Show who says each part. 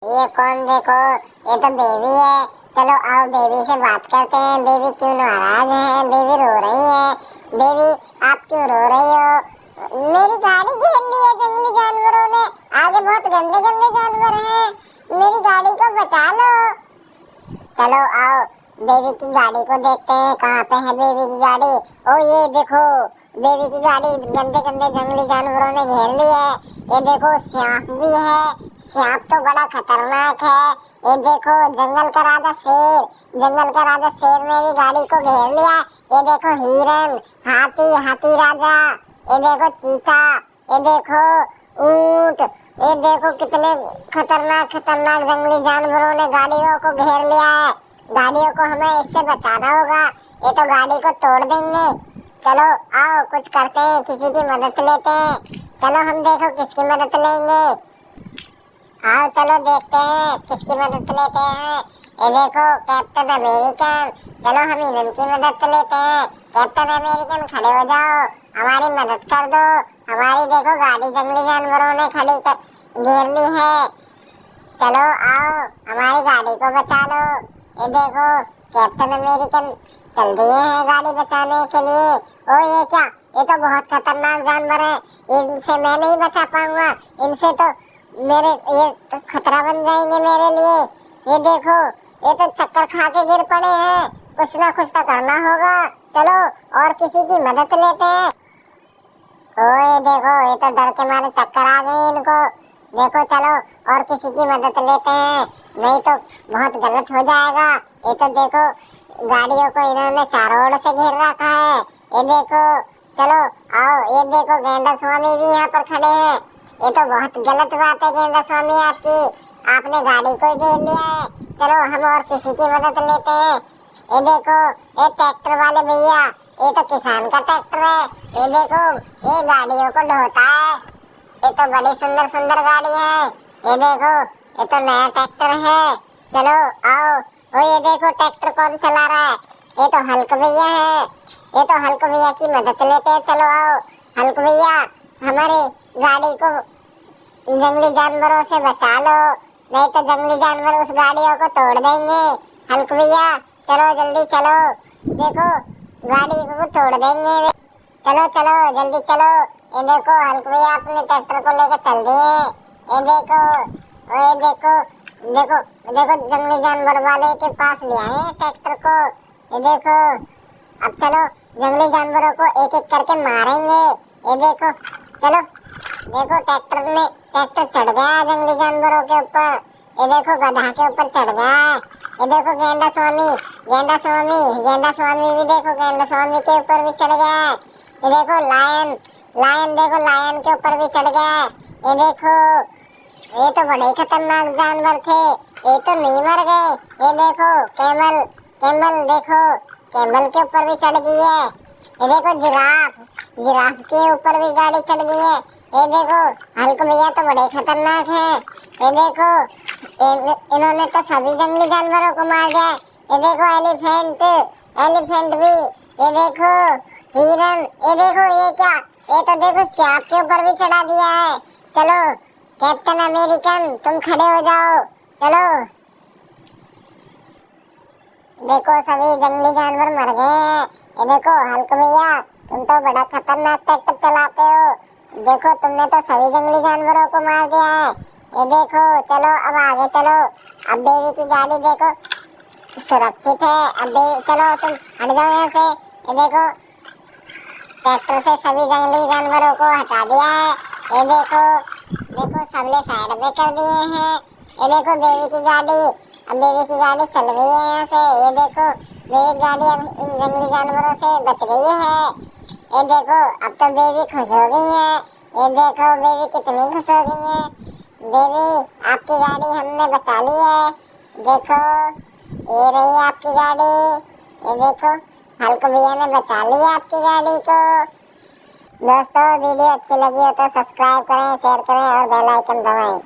Speaker 1: ये कौन देखो, ये तो बेबी है। चलो आओ बेबी से बात करते हैं। बेबी क्यों नाराज है? बेबी रो रही है। बेबी आप क्यों रो रही हो? मेरी गाड़ी घेर ली है जंगली जानवरों ने। आगे बहुत गंदे गंदे जानवर हैं, मेरी गाड़ी को बचा लो। चलो आओ बेबी की गाड़ी को देखते हैं, कहाँ पे है बेबी की गाड़ी। ओ ये देखो, बेबी की गाड़ी गंदे गंदे जंगली जानवरों ने घेर ली है। ये देखो सांप भी है, सांप तो बड़ा खतरनाक है। ये देखो जंगल का राजा शेर, जंगल का राजा शेर ने भी गाड़ी को घेर लिया। ये देखो हिरन, हाथी, हाथी राजा, ये देखो चीता, ये देखो ऊंट, ये देखो कितने खतरनाक खतरनाक जंगली जानवरों ने गाड़ियों को घेर लिया है। गाड़ियों को हमें इससे बचाना होगा, ये तो गाड़ी को तोड़ देंगे। चलो आओ कुछ करते हैं, किसी की मदद लेते हैं। चलो हम देखो किसकी मदद लेंगे। आओ चलो देखते हैं किसकी मदद लेते हैं। ये देखो कैप्टन अमेरिकन, चलो हम इनकी मदद लेते हैं। कैप्टन अमेरिकन खड़े हो जाओ, हमारी मदद कर दो। हमारी देखो गाड़ी जंगली जानवरों ने खड़ी कर घेर ली है। चलो आओ हमारी गाड़ी को बचा लो। ये देखो कैप्टन अमेरिकन चल दिए हैं गाड़ी बचाने के लिए। ओ ये क्या, ये तो बहुत खतरनाक जानवर है, इनसे मैं नहीं बचा पाऊंगा। इनसे तो मेरे ये तो खतरा बन जाएंगे मेरे लिए। ये देखो ये तो चक्कर खा के गिर पड़े हैं, कुछ ना कुछ तो करना होगा। चलो और किसी की मदद लेते हैं। ओ ये देखो, ये तो डर के मारे चक्कर आ गए इनको। देखो चलो और किसी की मदद लेते हैं, नहीं तो बहुत गलत हो जाएगा। ये तो देखो गाड़ियों को इन्होंने चारों ओर से घेर रखा है। ये देखो चलो आओ, ये देखो गेंडा स्वामी भी यहाँ पर खड़े हैं। ये तो बहुत गलत बात है गेंडा स्वामी आपकी, आपने गाड़ी को घेर लिया है। चलो हम और किसी की मदद लेते हैं। ये देखो ये ट्रैक्टर वाले भैया, ये तो किसान का ट्रैक्टर है। ये देखो ये गाड़ियों को ढोता है, ये तो बड़ी सुंदर सुंदर गाड़ी है। ये देखो ये तो नया ट्रैक्टर है। चलो आओ, वो ये देखो ट्रैक्टर कौन चला रहा है? ये तो हल्क भैया है। ये तो हल्क भैया की मदद लेते हैं। चलो आओ हल्क भैया, हमारी गाड़ी को जंगली जानवरों से बचा लो, नहीं तो जंगली जानवर उस गाड़ियों को तोड़ देंगे। हल्क भैया चलो जल्दी चलो, देखो गाड़ी को तोड़ देंगे वे। चलो चलो जल्दी चलो। ये देखो हल्क भैया अपने ट्रैक्टर को लेकर चल दिए। ये देखो, ये देखो देखो देखो जंगली जानवर वाले के पास ले आए ट्रैक्टर को। ये देखो अब चलो जंगली जानवरों को एक एक करके मारेंगे। ये देखो चलो, देखो ट्रैक्टर चढ़ गया जंगली जानवरों के ऊपर। ये देखो गधा के ऊपर चढ़ गया। ये देखो गेंडा स्वामी, गेंडा स्वामी, गेंडा स्वामी भी देखो गेंडा स्वामी के ऊपर भी चढ़ गया है। ये देखो लायन, लायन देखो लायन के ऊपर भी चढ़ गया है। ये देखो ये तो बड़े खतरनाक जानवर थे, ये तो नहीं मर गए। ये देखो कैमल, कैमल देखो कैमल के ऊपर भी चढ़ गई है। ये देखो जिराफ, जिराफ के ऊपर भी गाड़ी चढ़ गई है। ये देखो हल्क भैया तो बड़े खतरनाक हैं। ये देखो इन्होंने तो सभी जंगली जानवरों को मार दिया। ये देखो एलिफेंट, एलिफेंट भी, ये देखो हिरन, ये देखो ये क्या, ये तो देखो सांप के ऊपर भी चढ़ा दिया है। चलो कैप्टन अमेरिकन तुम खड़े हो जाओ। चलो देखो सभी जंगली जानवर मर गए हैं। ये देखो हल्क भैया तुम तो बड़ा खतरनाक ट्रैक्टर चलाते हो, देखो तुमने तो सभी जंगली जानवरों को मार दिया है। ये देखो चलो अब आगे चलो, अब बेबी की गाड़ी देखो सुरक्षित है। अब बेबी चलो तुम हट जाओ यहाँ से। ये देखो ट्रैक्टर से सभी जंगली जानवरों को हटा दिया है। ये देखो, देखो सबले साइड में कर दिए हैं। ये देखो बेबी की गाड़ी, अब बेबी की गाड़ी चल रही है यहाँ से। ये देखो बेबी की गाड़ी अब इन जंगली जानवरों से बच गई है। ये देखो अब तो बेबी खुश हो गई है। ये देखो बेबी कितनी खुश हो गई है। बेबी आपकी गाड़ी हमने बचा ली है, देखो ये रही आपकी गाड़ी। ये देखो हल्क भैया ने बचा ली आपकी गाड़ी को। दोस्तों वीडियो अच्छी लगी हो तो सब्सक्राइब करें, शेयर करें और बेल आइकन दबाएं।